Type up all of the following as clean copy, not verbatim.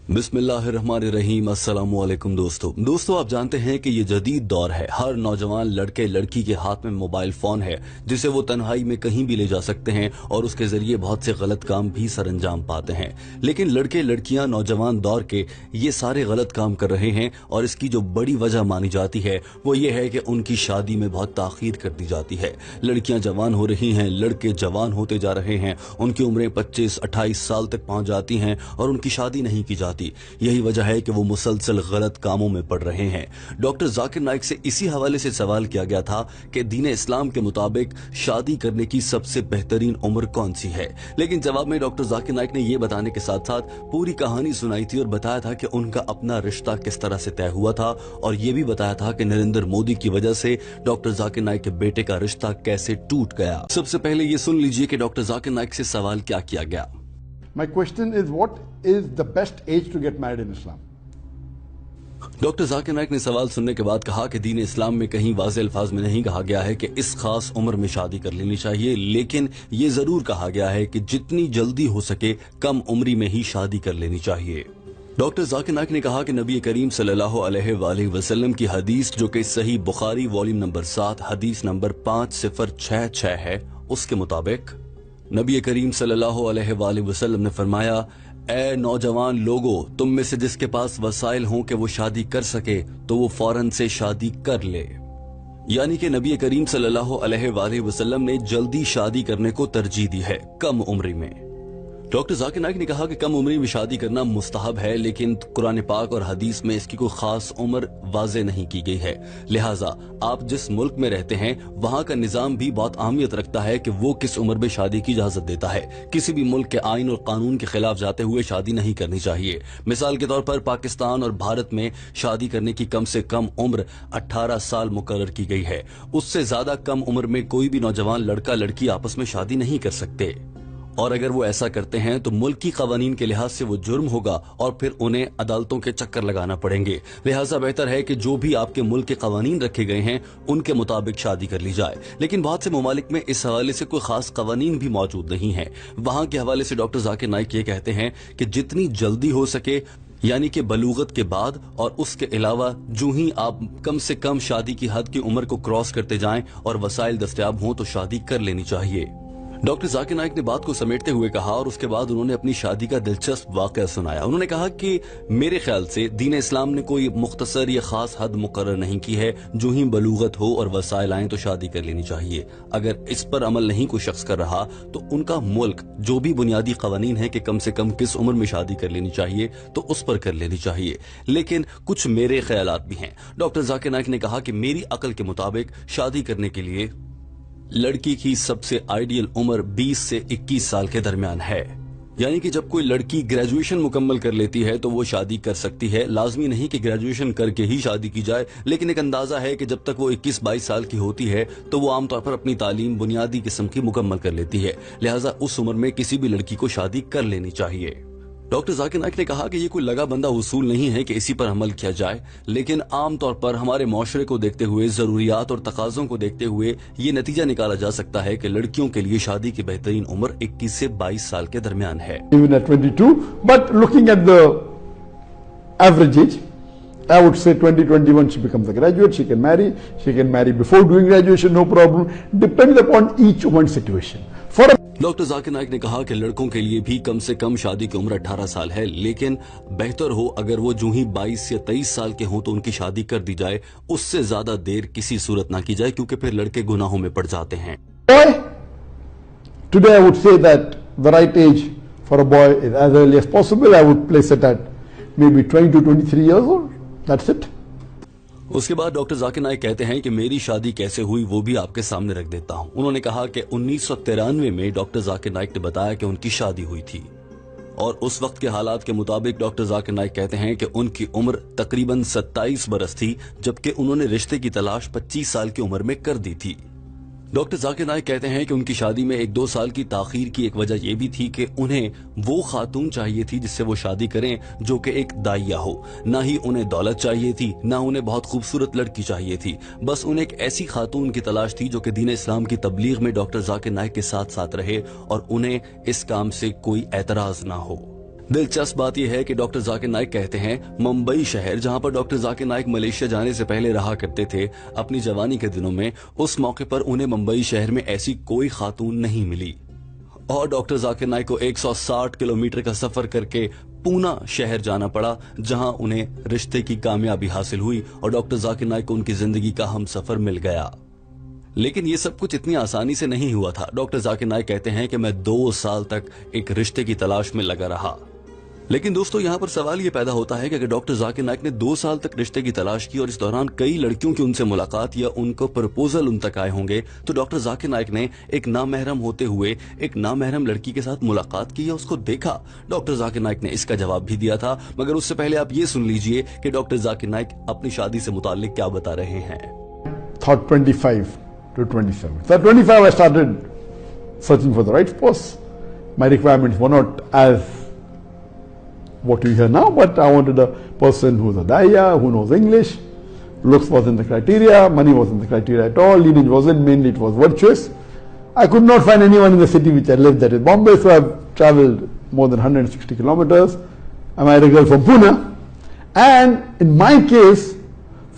बिस्मिल्लाहिर्रहमानिर्रहीम। अस्सलामु अलैकुम दोस्तों आप जानते हैं कि ये जदीद दौर है। हर नौजवान लड़के लड़की के हाथ में मोबाइल फोन है जिसे वो तन्हाई में कहीं भी ले जा सकते हैं और उसके जरिए बहुत से गलत काम भी सरअंजाम पाते हैं। लेकिन लड़के लड़कियां नौजवान दौर के ये सारे गलत काम कर रहे हैं और इसकी जो बड़ी वजह मानी जाती है वो ये है कि उनकी शादी में बहुत ताखीर कर दी जाती है। लड़कियां जवान हो रही हैं, लड़के जवान होते जा रहे हैं, उनकी उम्रें 25-28 साल तक पहुंच जाती हैं और उनकी शादी नहीं की जाती। यही वजह है कि वो मुसलसल गलत कामों में पड़ रहे हैं। डॉक्टर जाकिर नाइक से इसी हवाले से सवाल किया गया था कि दीन इस्लाम के मुताबिक शादी करने की सबसे बेहतरीन उम्र कौन सी है। लेकिन जवाब में डॉक्टर जाकिर नाइक ने यह बताने के साथ साथ पूरी कहानी सुनाई थी और बताया था कि उनका अपना रिश्ता किस तरह से तय हुआ था और यह भी बताया था कि नरेंद्र मोदी की वजह से डॉक्टर जाकिर नाइक के बेटे का रिश्ता कैसे टूट गया। सबसे पहले ये सुन लीजिए कि डॉक्टर जाकिर नाइक से सवाल क्या किया गया। My question is, what is the best age to get married in Islam? Doctor Zakir Naik ने सवाल सुनने के बाद कहा कि दीन इस्लाम में कहीं वाज़ेह अल्फाज में नहीं कहा गया है कि इस खास उम्र में शादी कर लेनी चाहिए, लेकिन ये जरूर कहा गया है कि जितनी जल्दी हो सके कम उम्री में ही शादी कर लेनी चाहिए। डॉक्टर जाकिर नाइक ने कहा कि नबी करीम सल्लल्लाहु अलैहि वसल्लम की हदीस जो कि सही बुखारी वॉल्यूम नंबर 7 हदीस नंबर 5066 है, उसके मुताबिक नबी करीम सल्लल्लाहु अलैहि वसल्लम ने फरमाया, ए नौजवान लोगो, तुम में से जिसके पास वसाइल हों कि वो शादी कर सके तो वो फौरन से शादी कर ले। यानी कि नबी करीम सल्लल्लाहु अलैहि वसल्लम ने जल्दी शादी करने को तरजीह दी है कम उम्र में। डॉक्टर जाकिर नाइक ने कहा कि कम उम्र में शादी करना मुस्तहब है, लेकिन कुरान पाक और हदीस में इसकी कोई खास उम्र वाज़े नहीं की गई है। लिहाजा आप जिस मुल्क में रहते हैं वहां का निजाम भी बहुत अहमियत रखता है कि वो किस उम्र में शादी की इजाजत देता है। किसी भी मुल्क के आइन और कानून के खिलाफ जाते हुए शादी नहीं करनी चाहिए। मिसाल के तौर पर पाकिस्तान और भारत में शादी करने की कम से कम उम्र 18 साल मुकर्रर की गई है। उससे ज्यादा कम उम्र में कोई भी नौजवान लड़का लड़की आपस में शादी नहीं कर सकते, और अगर वो ऐसा करते हैं तो मुल्क की कवानीन के लिहाज से वो जुर्म होगा और फिर उन्हें अदालतों के चक्कर लगाना पड़ेंगे। लिहाजा बेहतर है कि जो भी आपके मुल्क के कवानीन रखे गए हैं उनके मुताबिक शादी कर ली जाए। लेकिन बहुत से ममालिक में इस हवाले से कोई खास कवानीन भी मौजूद नहीं है। वहां के हवाले से डॉक्टर जाकिर नाइक ये कहते हैं कि जितनी जल्दी हो सके, यानी कि बलूगत के बाद और उसके अलावा जो ही आप कम से कम शादी की हद की उम्र को क्रॉस करते जाएं और वसाइल दस्तयाब हों तो शादी कर लेनी चाहिए। डॉक्टर जाकिर नाइक ने बात को समेटते हुए कहा और उसके बाद उन्होंने अपनी शादी का दिलचस्प वाकया सुनाया। उन्होंने कहा कि मेरे ख्याल से दीन इस्लाम ने कोई मुख्तसर या खास हद मुकर्रर नहीं की है, जो ही बलूगत हो और वसाइल आए तो शादी कर लेनी चाहिए। अगर इस पर अमल नहीं कोई शख्स कर रहा तो उनका मुल्क जो भी बुनियादी कवानीन है कि कम से कम किस उम्र में शादी कर लेनी चाहिए तो उस पर कर लेनी चाहिए। लेकिन कुछ मेरे ख्यालात भी हैं। डॉक्टर जाकिर नाइक ने कहा कि मेरी अकल के मुताबिक शादी करने के लिए लड़की की सबसे आइडियल उम्र 20 से 21 साल के दरमियान है। यानी कि जब कोई लड़की ग्रेजुएशन मुकम्मल कर लेती है तो वो शादी कर सकती है। लाजमी नहीं कि ग्रेजुएशन करके ही शादी की जाए, लेकिन एक अंदाजा है कि जब तक वो 21-22 साल की होती है तो वो आमतौर पर अपनी तालीम बुनियादी किस्म की मुकम्मल कर लेती है। लिहाजा उस उम्र में किसी भी लड़की को शादी कर लेनी चाहिए। डॉक्टर जाकिर नाइक ने कहा कि ये कोई लगा बंदा उसूल नहीं है कि इसी पर अमल किया जाए, लेकिन आम तौर पर हमारे माशरे को देखते हुए, जरूरियात और तकाजों को देखते हुए ये नतीजा निकाला जा सकता है कि लड़कियों के लिए शादी की बेहतरीन उम्र 21 से 22 साल के दरमियान है। Even at 22, but looking at the average age, I would say 20-21 she becomes a graduate, she can marry before doing graduation, no problem, depending upon each woman's situation. Doctor Zakir Naik ने कहा कि लड़कों के लिए भी कम से कम शादी की उम्र 18 साल है, लेकिन बेहतर हो अगर वो जो ही 22 या 23 साल के हों तो उनकी शादी कर दी जाए। उससे ज्यादा देर किसी सूरत ना की जाए, क्योंकि फिर लड़के गुनाहों में पड़ जाते हैं। Boy, today I would say that the right age for a boy is as early as possible. I would place it at maybe 20 to 23 years old. That's it. उसके बाद डॉक्टर जाकिर नाइक कहते हैं कि मेरी शादी कैसे हुई वो भी आपके सामने रख देता हूं। उन्होंने कहा कि 1993 में डॉक्टर जाकिर नाइक ने बताया कि उनकी शादी हुई थी और उस वक्त के हालात के मुताबिक डॉक्टर जाकिर नाइक कहते हैं कि उनकी उम्र तकरीबन 27 बरस थी, जबकि उन्होंने रिश्ते की तलाश 25 साल की उम्र में कर दी थी। डॉक्टर जाकिर नाइक कहते हैं कि उनकी शादी में 1-2 साल की ताखीर की एक वजह यह भी थी कि उन्हें वो खातून चाहिए थी जिससे वो शादी करें जो कि एक दाइया हो। ना ही उन्हें दौलत चाहिए थी, ना उन्हें बहुत खूबसूरत लड़की चाहिए थी। बस उन्हें एक ऐसी खातून की तलाश थी जो कि दीन इस्लाम की तबलीग में डॉक्टर जाकिर नाइक के साथ साथ रहे और उन्हें इस काम से कोई एतराज ना हो। दिलचस्प बात यह है कि डॉक्टर जाकिर नाइक कहते हैं मुंबई शहर जहां पर डॉक्टर जाकिर नाइक मलेशिया जाने से पहले रहा करते थे अपनी जवानी के दिनों में, उस मौके पर उन्हें मुंबई शहर में ऐसी कोई खातून नहीं मिली और डॉक्टर जाकिर नाइक को 160 किलोमीटर का सफर करके पूना शहर जाना पड़ा जहां उन्हें रिश्ते की कामयाबी हासिल हुई और डॉक्टर जाकिर नाइक को उनकी जिंदगी का हमसफर मिल गया। लेकिन ये सब कुछ इतनी आसानी से नहीं हुआ था। डॉक्टर जाकिर नाइक कहते हैं कि मैं 2 साल तक एक रिश्ते की तलाश में लगा रहा। लेकिन दोस्तों यहाँ पर सवाल ये पैदा होता है कि अगर डॉक्टर जाकिर नाइक ने 2 साल तक रिश्ते की तलाश की और इस दौरान कई लड़कियों की उनसे मुलाकात या उनको प्रपोजल उन तक आए होंगे, तो डॉक्टर जाकिर नाइक ने एक नामहरम होते हुए एक नामहरम लड़की के साथ मुलाकात की या उसको देखा? डॉक्टर जाकिर नाइक ने इसका जवाब भी दिया था, मगर उससे पहले आप ये सुन लीजिए कि डॉक्टर जाकिर नाइक अपनी शादी से मुताल्लिक क्या बता रहे हैं। Thought 25 to 27. So at 25 I started searching for the right spouse. My requirements were not as what you hear now, but I wanted a person who's a daya, who knows English. Looks wasn't the criteria, money wasn't the criteria at all, lineage wasn't, mainly it was virtuous. I could not find anyone in the city which I lived, that is Bombay, so I've traveled more than 160 kilometers. I married a girl from Pune, and in my case,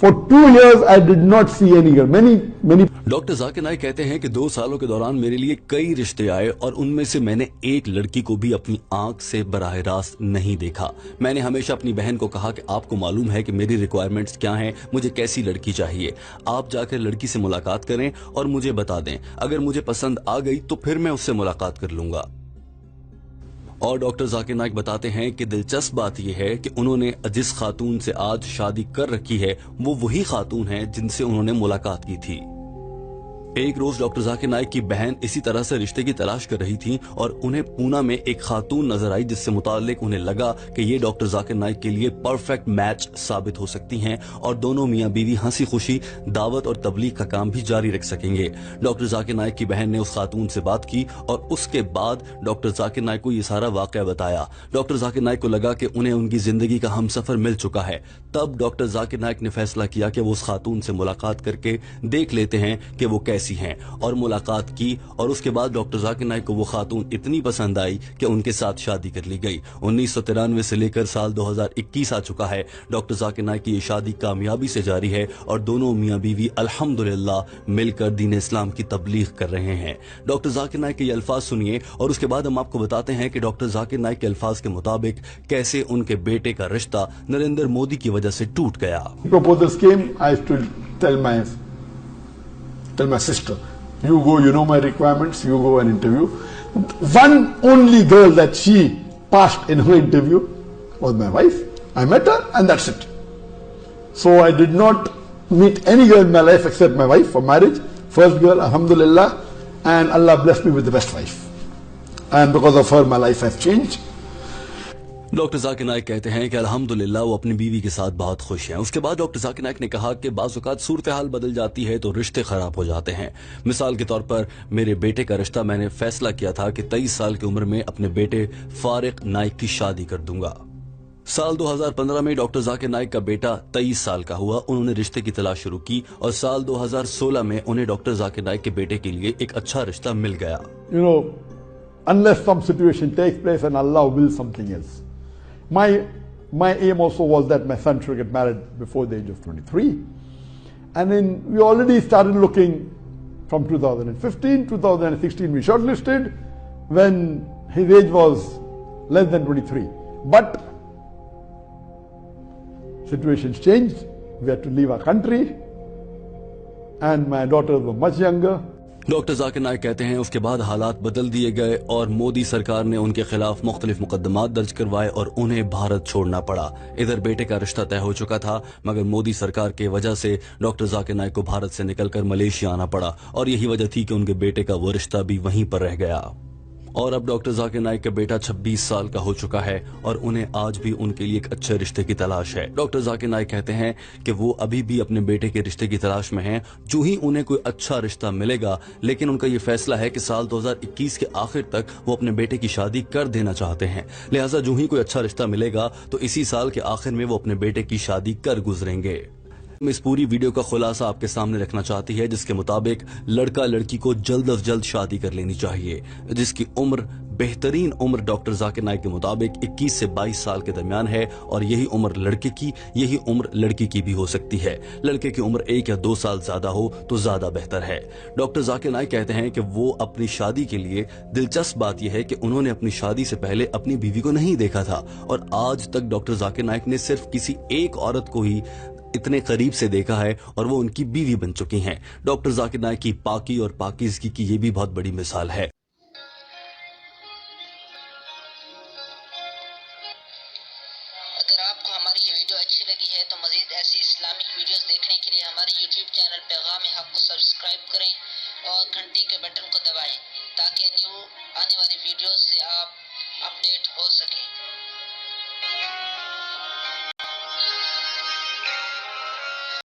for 2 years I did not see any girl. Many. Doctor Zakir Naik कहते हैं कि 2 सालों के दौरान मेरे लिए कई रिश्ते आए और उनमें से मैंने एक लड़की को भी अपनी आंख से बराह रास्त नहीं देखा। मैंने हमेशा अपनी बहन को कहा कि आपको मालूम है कि मेरी रिक्वायरमेंट्स क्या हैं, मुझे कैसी लड़की चाहिए, आप जाकर लड़की से मुलाकात करें और मुझे बता दें, अगर मुझे पसंद आ गई तो फिर मैं उससे मुलाकात कर लूंगा। और डॉक्टर जाकिर नाइक बताते हैं कि दिलचस्प बात यह है कि उन्होंने जिस खातून से आज शादी कर रखी है वो वही खातून है जिनसे उन्होंने मुलाकात की थी। एक रोज डॉक्टर जाकिर नाइक की बहन इसी तरह से रिश्ते की तलाश कर रही थी और उन्हें पूना में एक खातून नजर आई जिससे मुताल्लिक उन्हें लगा कि ये डॉक्टर जाकिर नाइक के लिए परफेक्ट मैच साबित हो सकती हैं और दोनों मियां बीवी हंसी खुशी दावत और तबलीग का काम भी जारी रख सकेंगे। डॉक्टर जाकिर नाइक की बहन ने उस खातून से बात की और उसके बाद डॉक्टर जाकिर नाइक को ये सारा वाकया बताया। डॉक्टर जाकिर नाइक को लगा कि उन्हें उनकी जिंदगी का हमसफर मिल चुका है। तब डॉक्टर जाकिर नाइक ने फैसला किया कि वो उस खातून से मुलाकात करके देख लेते हैं कि वो कैसी हैं, और मुलाकात की और उसके बाद डॉक्टर जाकिर नाइक को वो खातून इतनी पसंद आई कि उनके साथ शादी कर ली गई। 1993 से लेकर साल 2021 आ चुका है। डॉक्टर जाकिर नाइक की ये शादी कामयाबी से जारी है और दोनों मियां बीवी अल्हम्दुलिल्लाह मिलकर दीन इस्लाम की तबलीग कर रहे हैं। डॉक्टर जाकिर नाइक के ये अल्फाज सुनिए और उसके बाद हम आपको बताते हैं कि डॉक्टर जाकिर नाइक के अल्फाज के मुताबिक कैसे उनके बेटे का रिश्ता नरेंद्र मोदी की वजह से टूट गया। Proposals came, I used to tell my sister, you go, you know my requirements, you go and interview. One only girl that she passed in her interview was my wife. I met her and that's it. So I did not meet any girl in my life except my wife for marriage. First girl, alhamdulillah, and Allah blessed me with the best wife. And because of her, my life has changed. Doctor Zakir Naik कहते हैं कि अल्हम्दुलिल्लाह वो अपनी बीवी के साथ बहुत खुश हैं। उसके बाद डॉक्टर जाकिर नाइक ने कहा कि बाज़ औक़ात सूरत हाल बदल जाती है तो रिश्ते खराब हो जाते हैं। मिसाल के तौर पर मेरे बेटे का रिश्ता मैंने फैसला किया था कि 23 साल की उम्र में अपने बेटे फारिक नाइक की शादी कर दूंगा। साल 2015 में डॉक्टर जाकिर नाइक का बेटा 23 साल का हुआ। उन्होंने रिश्ते की तलाश शुरू की और साल 2016 में उन्हें डॉक्टर जाकिर नाइक के बेटे के लिए एक अच्छा रिश्ता मिल गया। You know, unless some situation takes place and Allah wills something else. My aim also was that my son should get married before the age of 23. And then we already started looking from 2015, 2016 we shortlisted when his age was less than 23. But situations changed. We had to leave our country and my daughters were much younger. Doctor Zakir Naik कहते हैं उसके बाद हालात बदल दिए गए और मोदी सरकार ने उनके खिलाफ मुख्तलिफ मुकदमात दर्ज करवाए और उन्हें भारत छोड़ना पड़ा। इधर बेटे का रिश्ता तय हो चुका था मगर मोदी सरकार के वजह से डॉक्टर जाकिर नाइक को भारत से निकलकर मलेशिया आना पड़ा और यही वजह थी कि उनके बेटे का वो रिश्ता भी वहीं पर रह गया। और अब डॉक्टर जाकिर नाइक का बेटा 26 साल का हो चुका है और उन्हें आज भी उनके लिए एक अच्छे रिश्ते की तलाश है। डॉक्टर जाकिर नाइक कहते हैं कि वो अभी भी अपने बेटे के रिश्ते की तलाश में हैं, जो ही उन्हें कोई अच्छा रिश्ता मिलेगा। लेकिन उनका ये फैसला है कि साल 2021 के आखिर तक वो अपने बेटे की शादी कर देना चाहते हैं। लिहाजा जो ही कोई अच्छा रिश्ता मिलेगा तो इसी साल के आखिर में वो अपने बेटे की शादी कर गुजरेंगे। इस पूरी वीडियो का खुलासा आपके सामने रखना चाहती है जिसके मुताबिक लड़का लड़की को जल्द अज जल्द शादी कर लेनी चाहिए। जिसकी उम्र बेहतरीन उम्र डॉक्टर जाकिर नाइक के मुताबिक 21 से 22 साल के दरमियान है और यही उम्र लड़के की, यही उम्र लड़की की भी हो सकती है। लड़के की उम्र 1 या 2 साल ज्यादा हो तो ज्यादा बेहतर है। डॉक्टर जाकिर नाइक कहते हैं कि वो अपनी शादी के लिए, दिलचस्प बात यह है कि उन्होंने अपनी शादी से पहले अपनी बीवी को नहीं देखा था और आज तक डॉक्टर जाकिर नाइक ने सिर्फ किसी एक औरत को ही इतने करीब से देखा है और वो उनकी बीवी बन चुकी हैं। डॉक्टर जाकिर नाइक की पाकी और पाकीज़गी की ये भी बहुत बड़ी मिसाल है। अगर आपको हमारी ये वीडियो अच्छी लगी है तो मज़ीद ऐसी इस्लामिक वीडियोस देखने के लिए हमारे YouTube चैनल पैगाम हक़ को सब्सक्राइब करें और घंटी के बटन को दबाएं ताकि न्यू आने वाली वीडियोस से आप अपडेट हो सकें।